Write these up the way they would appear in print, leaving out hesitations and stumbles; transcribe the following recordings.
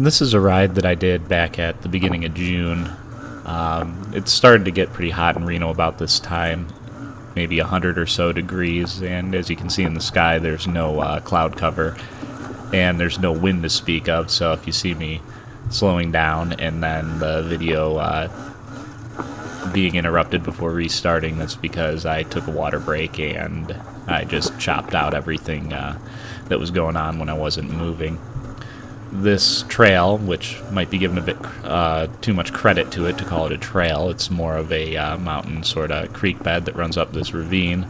This is a ride that I did back at the beginning of June. It started to get pretty hot in Reno about this time, maybe 100 or so degrees, and as you can see in the sky, there's no cloud cover, and there's no wind to speak of, so if you see me slowing down and then the video being interrupted before restarting, that's because I took a water break and I just chopped out everything that was going on when I wasn't moving. This trail, which might be given a bit too much credit to it to call it a trail, it's more of a mountain sort of creek bed that runs up this ravine.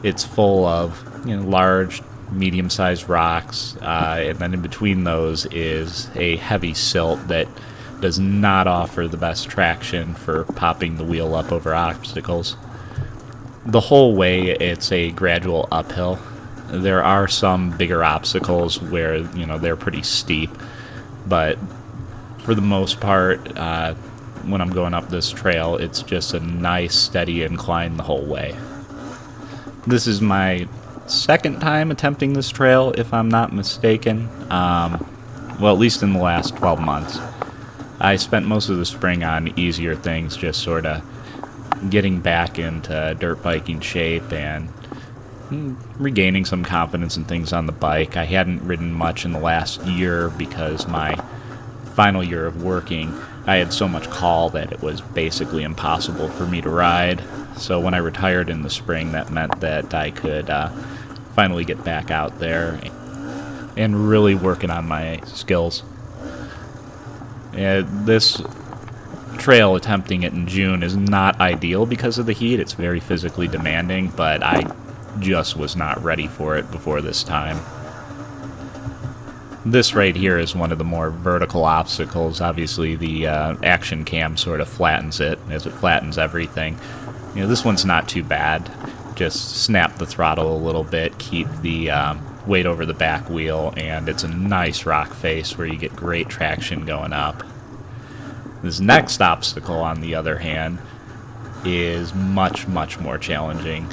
It's full of large, medium-sized rocks, and then in between those is a heavy silt that does not offer the best traction for popping the wheel up over obstacles. The whole way it's a gradual uphill. There are some bigger obstacles where they're pretty steep, but for the most part, when I'm going up this trail, it's just a nice steady incline the whole way. This is my second time attempting this trail, if I'm not mistaken. Well, at least in the last 12 months. I spent most of the spring on easier things, just sort of getting back into dirt biking shape and regaining some confidence and things on the bike. I hadn't ridden much in the last year because my final year of working, I had so much call that it was basically impossible for me to ride. So when I retired in the spring, that meant that I could finally get back out there and really working on my skills. This trail, attempting it in June, is not ideal because of the heat. It's very physically demanding, but I just was not ready for it before this time. This right here is one of the more vertical obstacles. Obviously, the action cam sort of flattens it as it flattens everything. This one's not too bad. Just snap the throttle a little bit, keep the weight over the back wheel, and it's a nice rock face where you get great traction going up. This next obstacle, on the other hand, is much, much more challenging.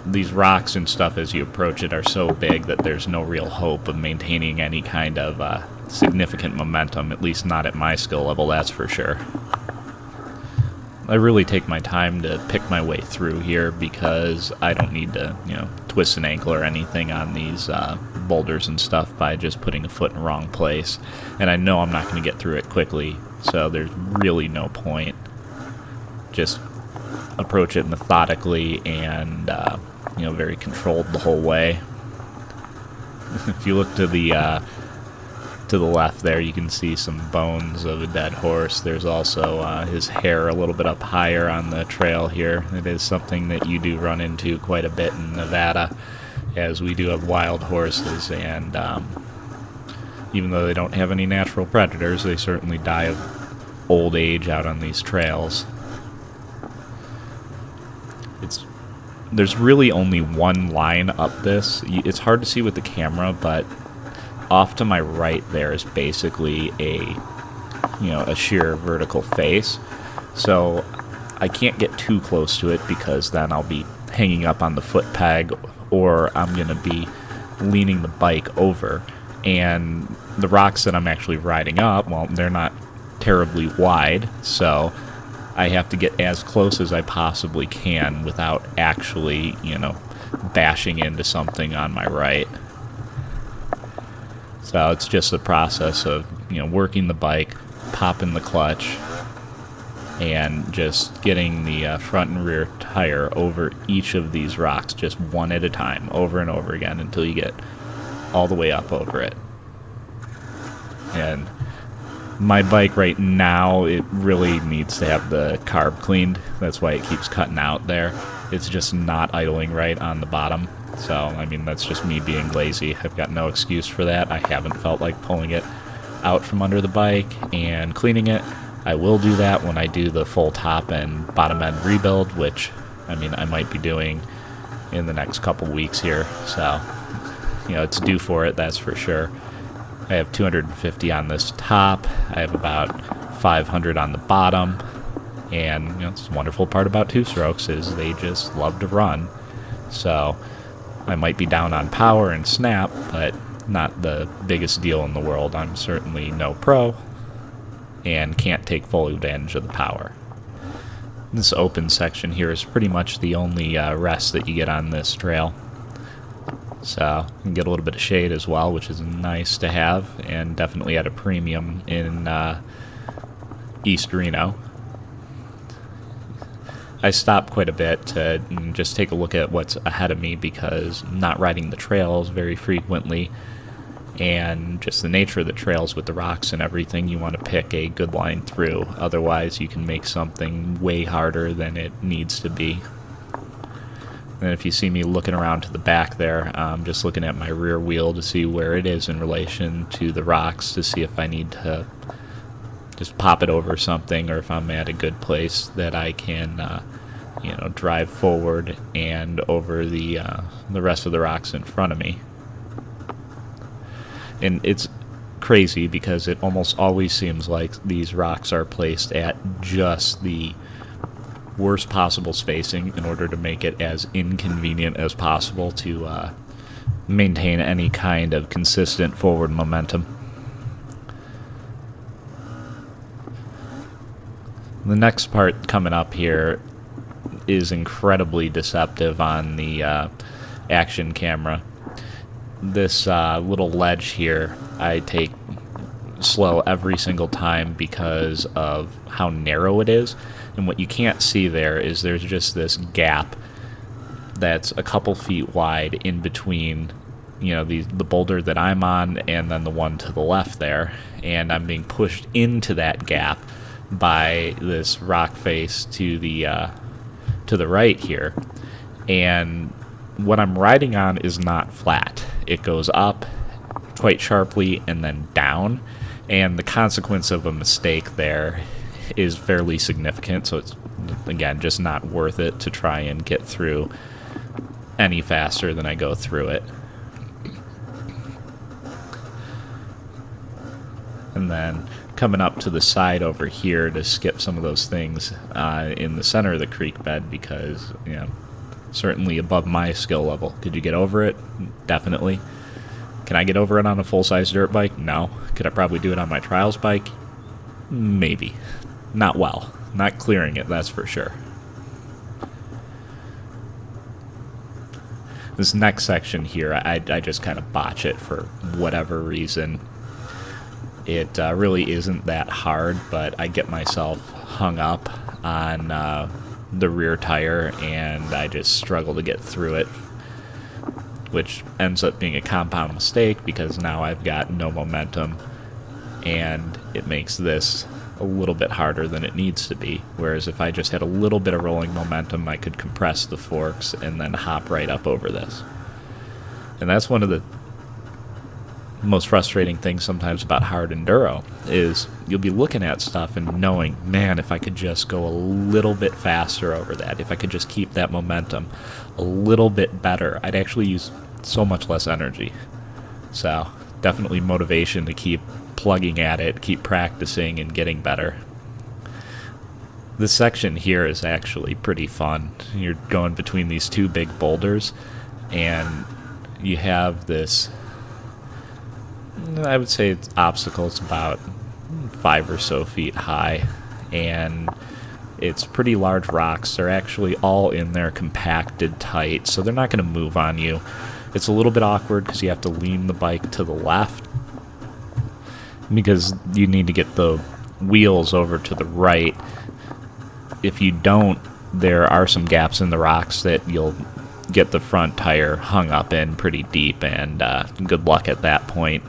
These rocks and stuff as you approach it are so big that there's no real hope of maintaining any kind of significant momentum, at least not at my skill level, that's for sure. I really take my time to pick my way through here because I don't need to, twist an ankle or anything on these boulders and stuff by just putting a foot in the wrong place. And I know I'm not going to get through it quickly, so there's really no point. Just approach it methodically and, very controlled the whole way. If you look to the left there, you can see some bones of a dead horse. There's also his hair a little bit up higher on the trail here. It is something that you do run into quite a bit in Nevada, as we do have wild horses, and even though they don't have any natural predators, they certainly die of old age out on these trails. There's really only one line up this. It's hard to see with the camera, but off to my right there is basically a sheer vertical face. So I can't get too close to it because then I'll be hanging up on the foot peg, or I'm going to be leaning the bike over. And the rocks that I'm actually riding up, well, they're not terribly wide, so I have to get as close as I possibly can without actually, bashing into something on my right. So it's just the process of, working the bike, popping the clutch, and just getting the front and rear tire over each of these rocks, just one at a time, over and over again, until you get all the way up over it. And my bike right now, it really needs to have the carb cleaned. That's why it keeps cutting out there. It's just not idling right on the bottom. So, that's just me being lazy. I've got no excuse for that. I haven't felt like pulling it out from under the bike and cleaning it. I will do that when I do the full top and bottom end rebuild, which, I might be doing in the next couple weeks here. So, it's due for it, that's for sure. I have 250 on this top. I have about 500 on the bottom. And, it's the wonderful part about two-strokes is they just love to run. So I might be down on power and snap, but not the biggest deal in the world. I'm certainly no pro and can't take full advantage of the power. This open section here is pretty much the only rest that you get on this trail. So you can get a little bit of shade as well, which is nice to have, and definitely at a premium in East Reno. I stop quite a bit to just take a look at what's ahead of me because I'm not riding the trails very frequently, and just the nature of the trails with the rocks and everything, you want to pick a good line through. Otherwise, you can make something way harder than it needs to be. And if you see me looking around to the back there, I'm just looking at my rear wheel to see where it is in relation to the rocks to see if I need to just pop it over something or if I'm at a good place that I can drive forward and over the rest of the rocks in front of me. And it's crazy because it almost always seems like these rocks are placed at just the worst possible spacing in order to make it as inconvenient as possible to maintain any kind of consistent forward momentum. The next part coming up here is incredibly deceptive on the action camera. This little ledge here I take slow every single time because of how narrow it is, and what you can't see there is there's just this gap that's a couple feet wide in between the boulder that I'm on and then the one to the left there, and I'm being pushed into that gap by this rock face to the right here, and what I'm riding on is not flat. It goes up quite sharply and then down, and the consequence of a mistake there is fairly significant, so it's, again, just not worth it to try and get through any faster than I go through it. And then coming up to the side over here to skip some of those things in the center of the creek bed because, certainly above my skill level. Could you get over it? Definitely. Can I get over it on a full-size dirt bike? No. Could I probably do it on my trials bike? Maybe. Not well. Not clearing it, that's for sure. This next section here, I just kind of botch it for whatever reason. It really isn't that hard, but I get myself hung up on the rear tire, and I just struggle to get through it, which ends up being a compound mistake because now I've got no momentum, and it makes this a little bit harder than it needs to be, whereas if I just had a little bit of rolling momentum, I could compress the forks and then hop right up over this. And that's one of the most frustrating things sometimes about hard enduro is you'll be looking at stuff and knowing, man, if I could just go a little bit faster over that, if I could just keep that momentum a little bit better, I'd actually use so much less energy. So definitely motivation to keep plugging at it, keep practicing and getting better. This section here is actually pretty fun. You're going between these two big boulders and you have this, I would say it's obstacles about 5 or so feet high, and it's pretty large rocks. They're actually all in there compacted tight, so they're not going to move on you. It's a little bit awkward because you have to lean the bike to the left because you need to get the wheels over to the right. If you don't, there are some gaps in the rocks that you'll get the front tire hung up in pretty deep, and good luck at that point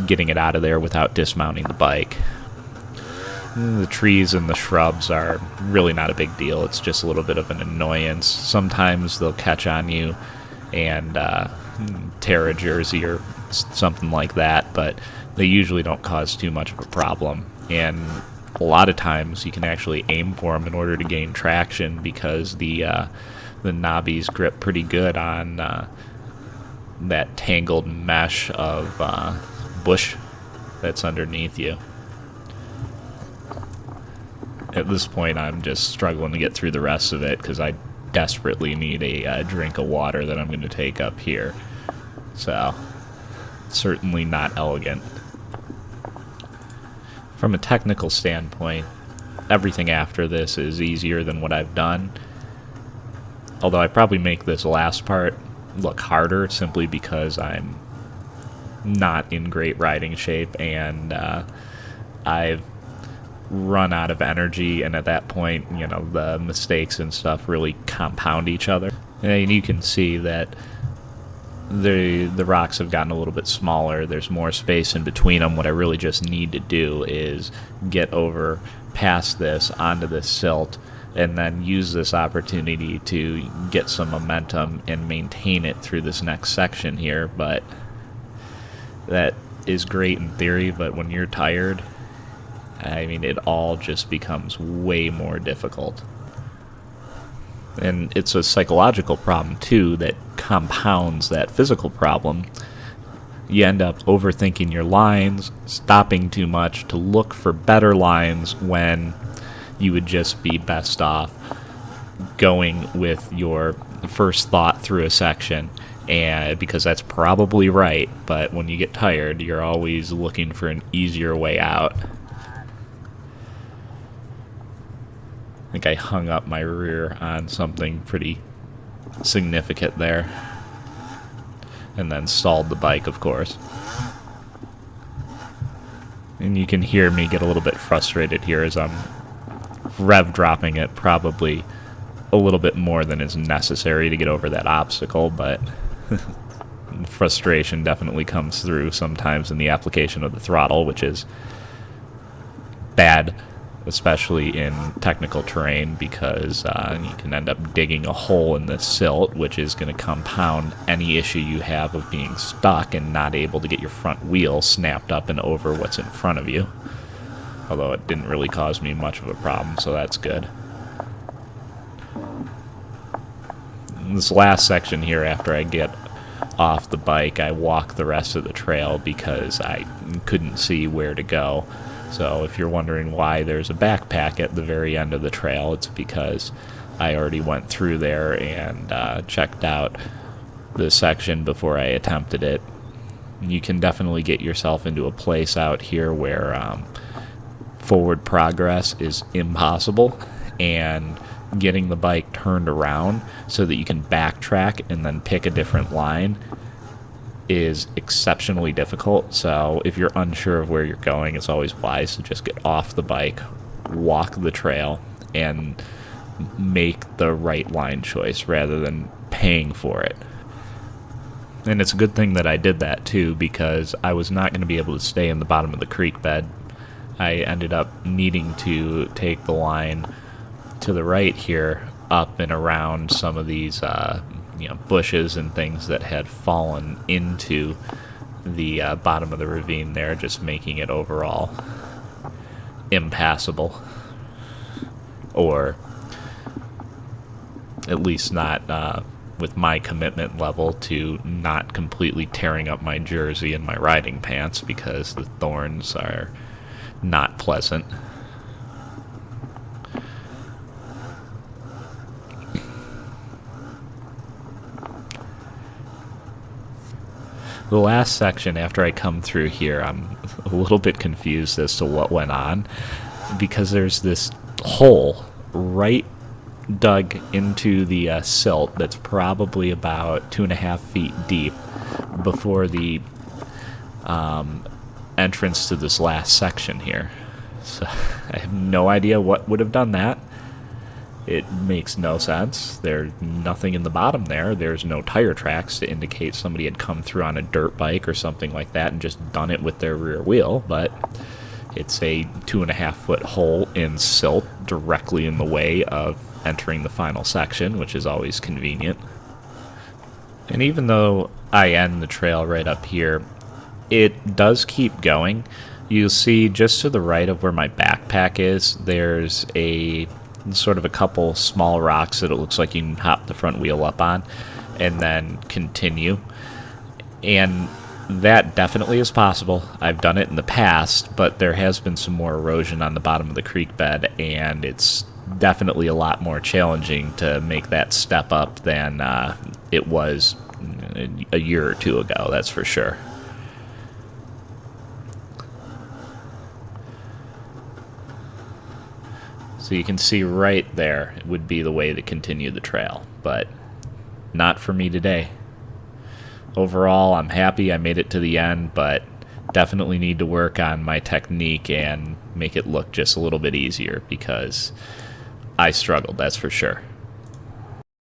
getting it out of there without dismounting the bike. The trees and the shrubs are really not a big deal. It's just a little bit of an annoyance. Sometimes they'll catch on you and tear a jersey or something like that, but they usually don't cause too much of a problem. And a lot of times you can actually aim for them in order to gain traction because the knobbies grip pretty good on that tangled mesh of bush that's underneath you. At this point, I'm just struggling to get through the rest of it because I desperately need a drink of water that I'm going to take up here. So certainly not elegant. From a technical standpoint, everything after this is easier than what I've done. Although I probably make this last part look harder simply because I'm not in great riding shape and I've run out of energy, and at that point, the mistakes and stuff really compound each other. And you can see that the rocks have gotten a little bit smaller. There's more space in between them. What I really just need to do is get over past this onto this silt and then use this opportunity to get some momentum and maintain it through this next section here. But that is great in theory, but when you're tired, it all just becomes way more difficult. And it's a psychological problem, too, that compounds that physical problem. You end up overthinking your lines, stopping too much to look for better lines when you would just be best off going with your first thought through a section, and because that's probably right, but when you get tired, you're always looking for an easier way out. I think I hung up my rear on something pretty significant there. And then stalled the bike, of course. And you can hear me get a little bit frustrated here as I'm rev dropping it probably a little bit more than is necessary to get over that obstacle, but frustration definitely comes through sometimes in the application of the throttle, which is bad, especially in technical terrain, because you can end up digging a hole in the silt, which is going to compound any issue you have of being stuck and not able to get your front wheel snapped up and over what's in front of you. Although it didn't really cause me much of a problem, so that's good. This last section here, after I get off the bike, I walk the rest of the trail because I couldn't see where to go. So if you're wondering why there's a backpack at the very end of the trail, it's because I already went through there and checked out the section before I attempted it. You can definitely get yourself into a place out here where forward progress is impossible, and getting the bike turned around so that you can backtrack and then pick a different line is exceptionally difficult. So if you're unsure of where you're going, it's always wise to just get off the bike, walk the trail, and make the right line choice rather than paying for it. And it's a good thing that I did that too, because I was not going to be able to stay in the bottom of the creek bed. I ended up needing to take the line to the right here, up and around some of these bushes and things that had fallen into the bottom of the ravine there, just making it overall impassable, or at least not with my commitment level to not completely tearing up my jersey and my riding pants, because the thorns are not pleasant. The last section, after I come through here, I'm a little bit confused as to what went on, because there's this hole right dug into the silt that's probably about 2.5 feet deep before the entrance to this last section here. So I have no idea what would have done that. It makes no sense. There's nothing in the bottom there. There's no tire tracks to indicate somebody had come through on a dirt bike or something like that and just done it with their rear wheel, but it's a 2.5-foot hole in silt directly in the way of entering the final section, which is always convenient. And even though I end the trail right up here, it does keep going. You'll see just to the right of where my backpack is, there's a sort of a couple small rocks that it looks like you can hop the front wheel up on and then continue. And that definitely is possible. I've done it in the past, but there has been some more erosion on the bottom of the creek bed, and it's definitely a lot more challenging to make that step up than it was a year or two ago, that's for sure. So you can see right there would be the way to continue the trail, but not for me today. Overall, I'm happy I made it to the end, but definitely need to work on my technique and make it look just a little bit easier because I struggled, that's for sure.